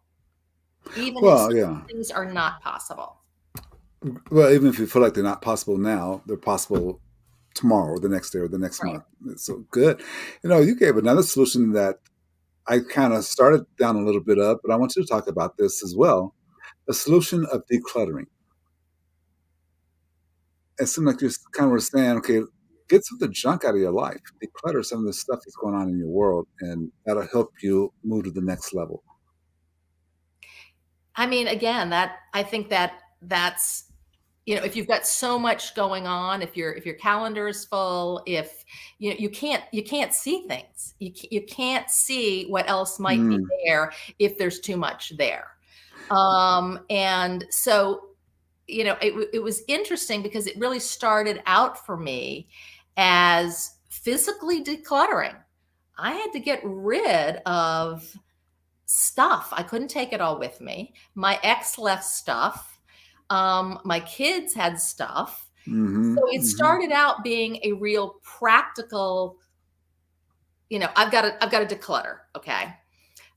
even if
Well,
some
yeah.
things are not possible.
Well, even if you feel like they're not possible now, they're possible tomorrow or the next day or the next
Right.
month. It's so good. You gave another solution that I kind of started down a little bit of, but I want you to talk about this as well. The solution of decluttering. it seemed like you kind of were saying, okay, get some of the junk out of your life, declutter some of the stuff that's going on in your world, and that'll help you move to the next level.
I mean, again, that I think that's, if you've got so much going on, if your calendar is full, if you can't see things, you can't see what else might be
Mm,
there if there's too much there. And so, it was interesting because it really started out for me as physically decluttering. I had to get rid of stuff. I couldn't take it all with me. My ex left stuff. My kids had stuff.
hmm
So it
hmm
started out being a real practical, I've got to declutter. Okay.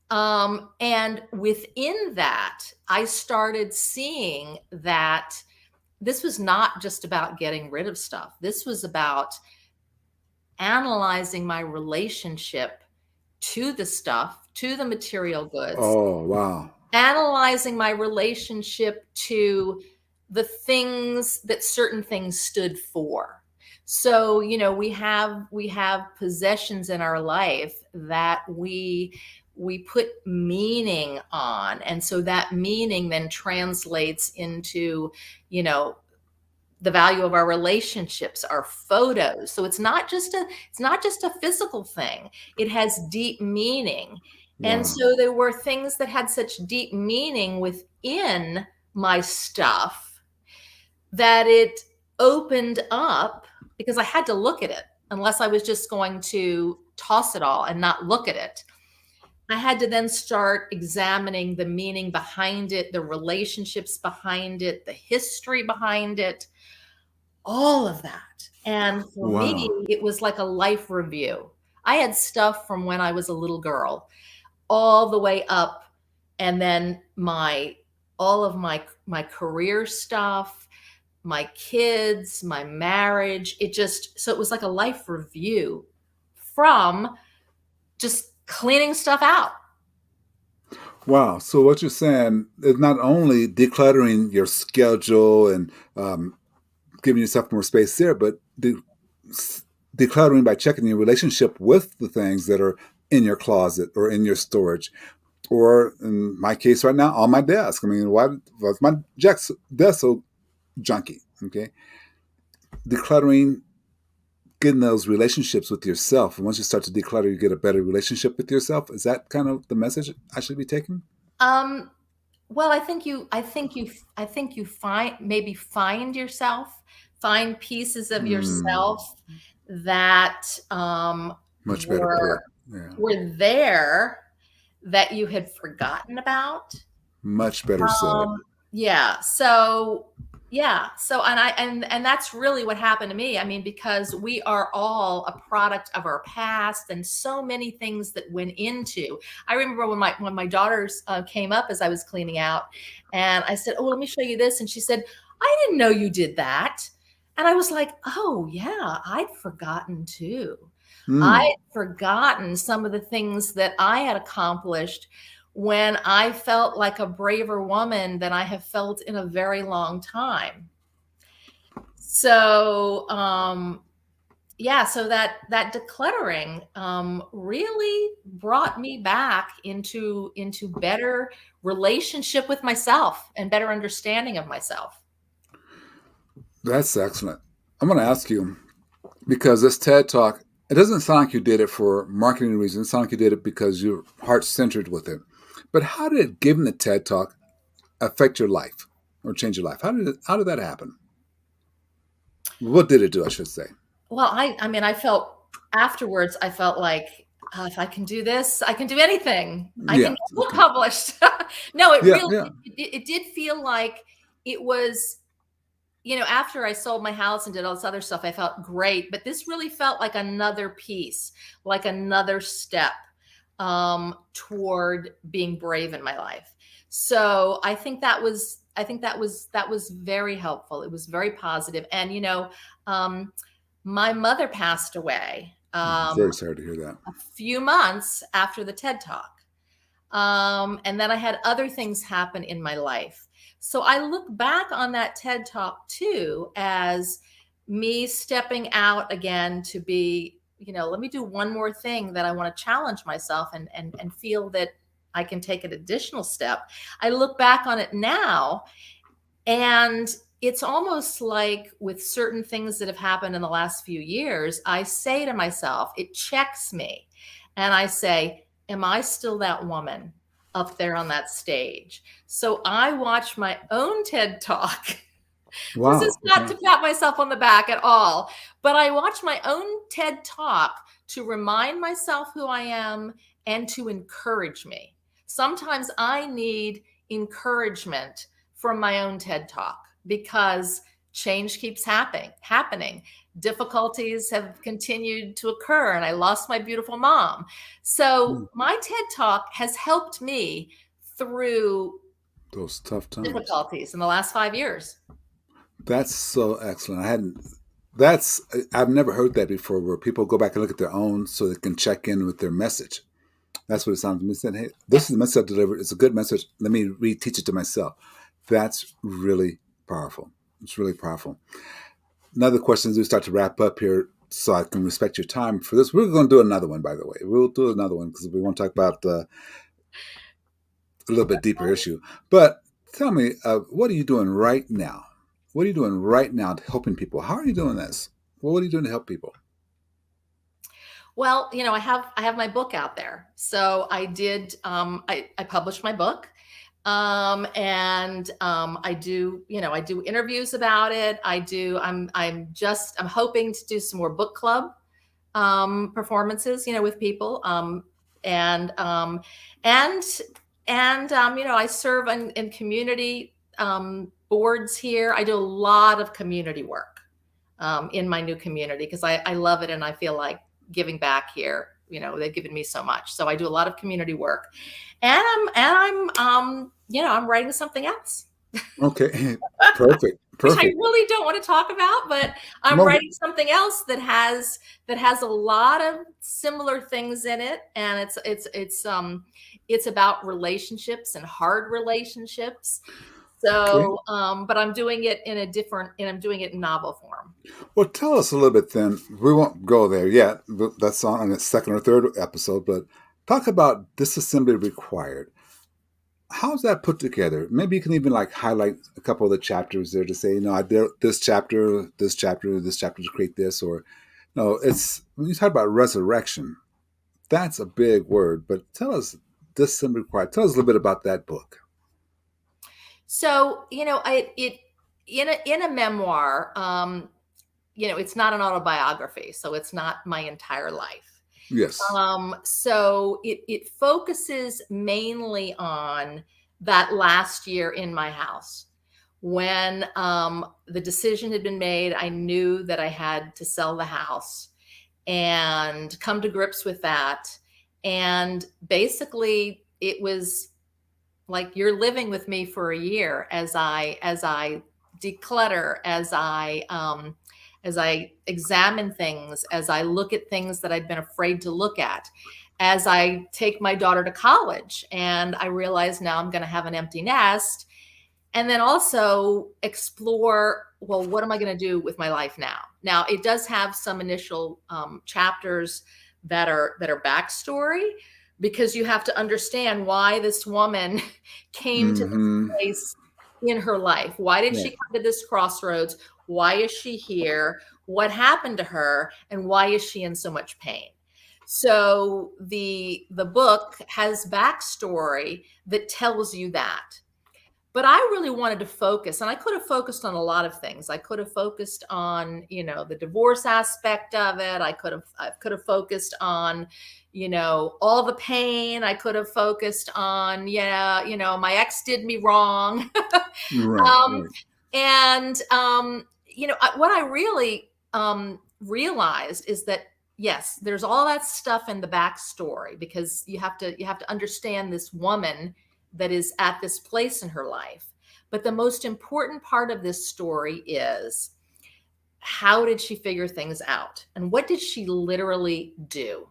And within that, I started seeing that this was not just about getting rid of stuff. This was about analyzing my relationship to the stuff, to the material goods,
Oh, wow.
analyzing my relationship to the things that certain things stood for. So, we have possessions in our life that we put meaning on. And so that meaning then translates into, you know, the value of our relationships, our photos. So it's not just a physical thing. It has deep meaning. And
Wow.
so there were things that had such deep meaning within my stuff that it opened up because I had to look at it unless I was just going to toss it all and not look at it. I had to then start examining the meaning behind it, the relationships behind it, the history behind it, all of that. And for me,
Wow.
it was like a life review. I had stuff from when I was a little girl all the way up, and then my all of my career stuff, my kids, my marriage. It was like a life review from just cleaning stuff out.
Wow. So what you're saying is not only decluttering your schedule and giving yourself more space there, but decluttering by checking your relationship with the things that are in your closet or in your storage, or in my case right now, on my desk. I mean, why was my desk so junky? Okay, decluttering, getting those relationships with yourself. And once you start to declutter, you get a better relationship with yourself. Is that kind of the message I should be taking?
Um, well, I think you find yourself, find pieces of
Mm,
yourself that
much better
were
put. Yeah,
were there that you had forgotten about.
much better said.
Yeah. So and that's really what happened to me. I mean, because we are all a product of our past and so many things that went into. I remember when my daughters came up as I was cleaning out, and I said, "Oh, let me show you this." And she said, "I didn't know you did that." And I was like, "Oh, yeah, I'd forgotten too.
Mm,
I'd forgotten some of the things that I had accomplished when I felt like a braver woman than I have felt in a very long time." So, yeah, so that decluttering really brought me back into better relationship with myself and better understanding of myself.
that's excellent. I'm going to ask you, because this TED Talk, it doesn't sound like you did it for marketing reasons. It sounds like you did it because you're heart centered with it. But how did giving the TED Talk affect your life or change your life? How did that happen? What did it do, I should say?
Well, I mean, I felt afterwards, I felt like, if I can do this, I can do anything. I can
Yeah.
get a book
Okay.
published. No, it
Yeah.
really,
Yeah.
it did feel like it was, after I sold my house and did all this other stuff, I felt great. But this really felt like another piece, like another step toward being brave in my life. So I think that was very helpful. It was very positive. And um, my mother passed away
Very sorry to hear that.
a few months after the TED Talk. And then I had other things happen in my life. So I look back on that TED Talk too as me stepping out again to be, let me do one more thing that I want to challenge myself and feel that I can take an additional step. I look back on it now, and it's almost like with certain things that have happened in the last few years, I say to myself, it checks me. And I say, am I still that woman up there on that stage? So I watch my own TED Talk.
Wow.
This is not to pat myself on the back at all, but I watch my own TED Talk to remind myself who I am and to encourage me. Sometimes I need encouragement from my own TED Talk because change keeps happening. Difficulties have continued to occur, and I lost my beautiful mom. So my TED Talk has helped me through
those tough times,
difficulties in the last 5 years.
That's so excellent. I've never heard that before, where people go back and look at their own so they can check in with their message. That's what it sounds to me. Said, hey, this is the message I delivered. It's a good message. Let me reteach it to myself. That's really powerful. It's really powerful. Another question as we start to wrap up here, so I can respect your time for this. We're going to do another one, by the way. We'll do another one because we want to talk about a little bit deeper issue. But tell me, what are you doing right now? What are you doing right now helping people? How are you doing this? Well, what are you doing to help people?
Well, I have my book out there. So I did, I published my book. And I do interviews about it. I'm hoping to do some more book club performances, with people. I serve in community boards here. I do a lot of community work in my new community because I love it, and I feel like giving back here. They've given me so much. So I do a lot of community work, and I'm writing something else.
Okay, perfect.
Which I really don't want to talk about, but I'm writing something else that has a lot of similar things in it, and it's about relationships and hard relationships. So, okay. But I'm doing it I'm doing it in novel form.
Well, tell us a little bit then. We won't go there yet. That's on the second or third episode, but talk about Disassembly Required. How's that put together? Maybe you can even highlight a couple of the chapters there to say, I did this chapter to create this, or it's when you talk about resurrection, that's a big word, but tell us Disassembly Required. Tell us a little bit about that book.
So, in a memoir, it's not an autobiography, so it's not my entire life.
Yes.
So it focuses mainly on that last year in my house when the decision had been made. I knew that I had to sell the house and come to grips with that. And basically it was like, you're living with me for a year as I declutter, as I examine things, as I look at things that I'd been afraid to look at, as I take my daughter to college and I realize now I'm going to have an empty nest, and then also explore, well, what am I going to do with my life now? Now, it does have some initial chapters that are backstory, because you have to understand why this woman came to this place in her life. Why did she come to this crossroads? Why is she here? What happened to her? And why is she in so much pain? So the book has backstory that tells you that. But I really wanted to focus, and I could have focused on a lot of things. I could have focused on, the divorce aspect of it. I could have focused on, all the pain. I could have focused on, my ex did me wrong. Right. What I really realized is that, yes, there's all that stuff in the backstory, because you have to understand this woman that is at this place in her life. But the most important part of this story is, how did she figure things out? And what did she literally do?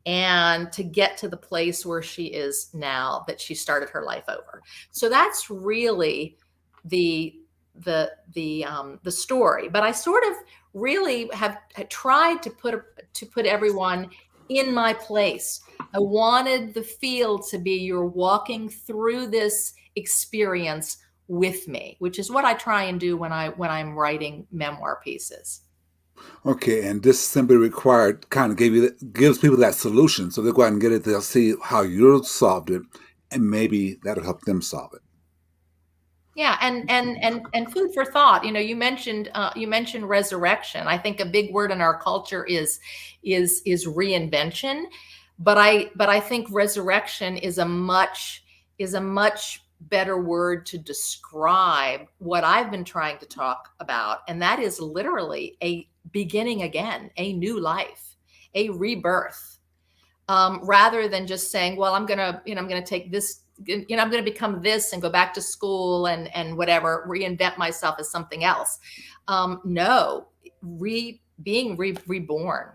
And to get to the place where she is now, that she started her life over. So that's really the the story, but I sort of really have tried to put everyone in my place. I wanted the field to be, you're walking through this experience with me, which is what I try and do when I'm writing memoir pieces.
Okay, and this simply required kind of gives people that solution, so they go out and get it. They'll see how you solved it, and maybe that'll help them solve it.
Yeah, and food for thought. You mentioned resurrection. I think a big word in our culture is reinvention, but I think resurrection is a much better word to describe what I've been trying to talk about, and that is literally a beginning again, a new life, a rebirth, rather than just saying, well, I'm gonna take this. I'm going to become this and go back to school and whatever, reinvent myself as something else. No, being reborn.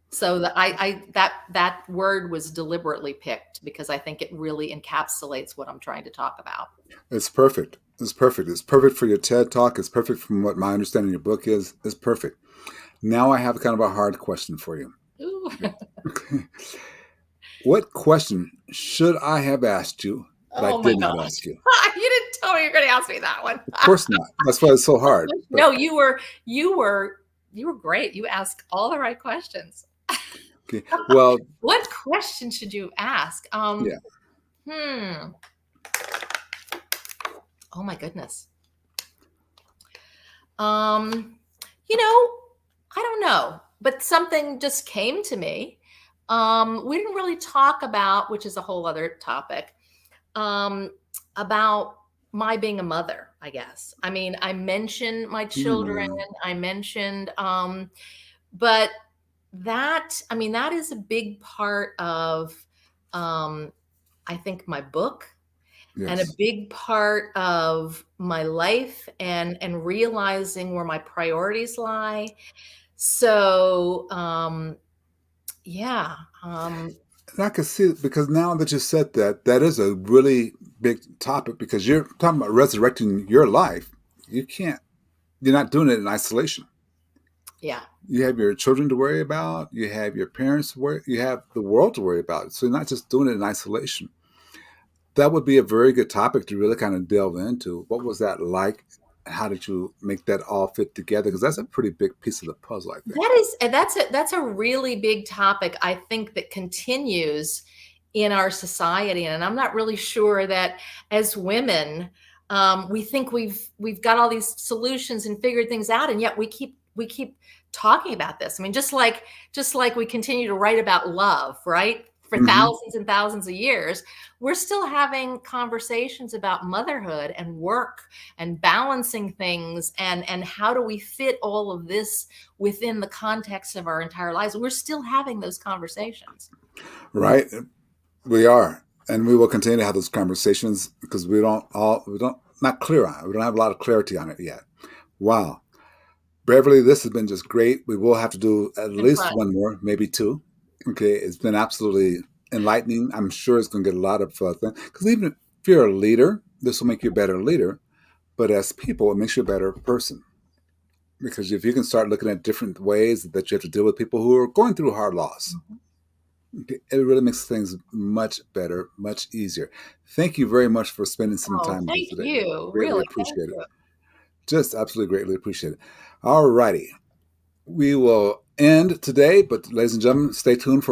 So that word was deliberately picked because I think it really encapsulates what I'm trying to talk about.
It's perfect. It's perfect. It's perfect for your TED Talk. It's perfect from what my understanding of your book is. It's perfect. Now I have kind of a hard question for you.
Ooh.
What question should I have asked you that I did not ask you?
You didn't tell me you were going to ask me that one.
Of course not. That's why it's so hard.
No, you were great. You asked all the right questions.
Okay. Well,
what question should you ask?
Yeah.
Oh my goodness. I don't know, but something just came to me. We didn't really talk about, which is a whole other topic, about my being a mother, I guess. I mean, I mentioned my children, I mentioned, but that is a big part of, I think, my book. Yes. And a big part of my life and realizing where my priorities lie. So, yeah.
And I can see it because now that you said that, that is a really big topic because you're talking about resurrecting your life. You're not doing it in isolation.
Yeah.
You have your children to worry about. You have your parents to worry. You have the world to worry about. So you're not just doing it in isolation. That would be a very good topic to really kind of delve into. What was that like? How did you make that all fit together? Because that's a pretty big piece of the puzzle, I think.
That's a really big topic, I think, that continues in our society. And I'm not really sure that as women, we think we've got all these solutions and figured things out, and yet we keep talking about this. I mean, just like we continue to write about love, right? For thousands and thousands of years, we're still having conversations about motherhood and work and balancing things and how do we fit all of this within the context of our entire lives. We're still having those conversations.
Right. We are. And we will continue to have those conversations because not clear on it. We don't have a lot of clarity on it yet. Wow. Beverly, this has been just great. We will have to do at least one more, maybe two. Okay, it's been absolutely enlightening. I'm sure it's going to get a lot of things. Because even if you're a leader, this will make you a better leader. But as people, it makes you a better person. Because if you can start looking at different ways that you have to deal with people who are going through hard loss, it really makes things much better, much easier. Thank you very much for spending some time with us today.
Thank you.
Really appreciate it. Just absolutely greatly appreciate it. All righty. We will end today, but ladies and gentlemen, stay tuned for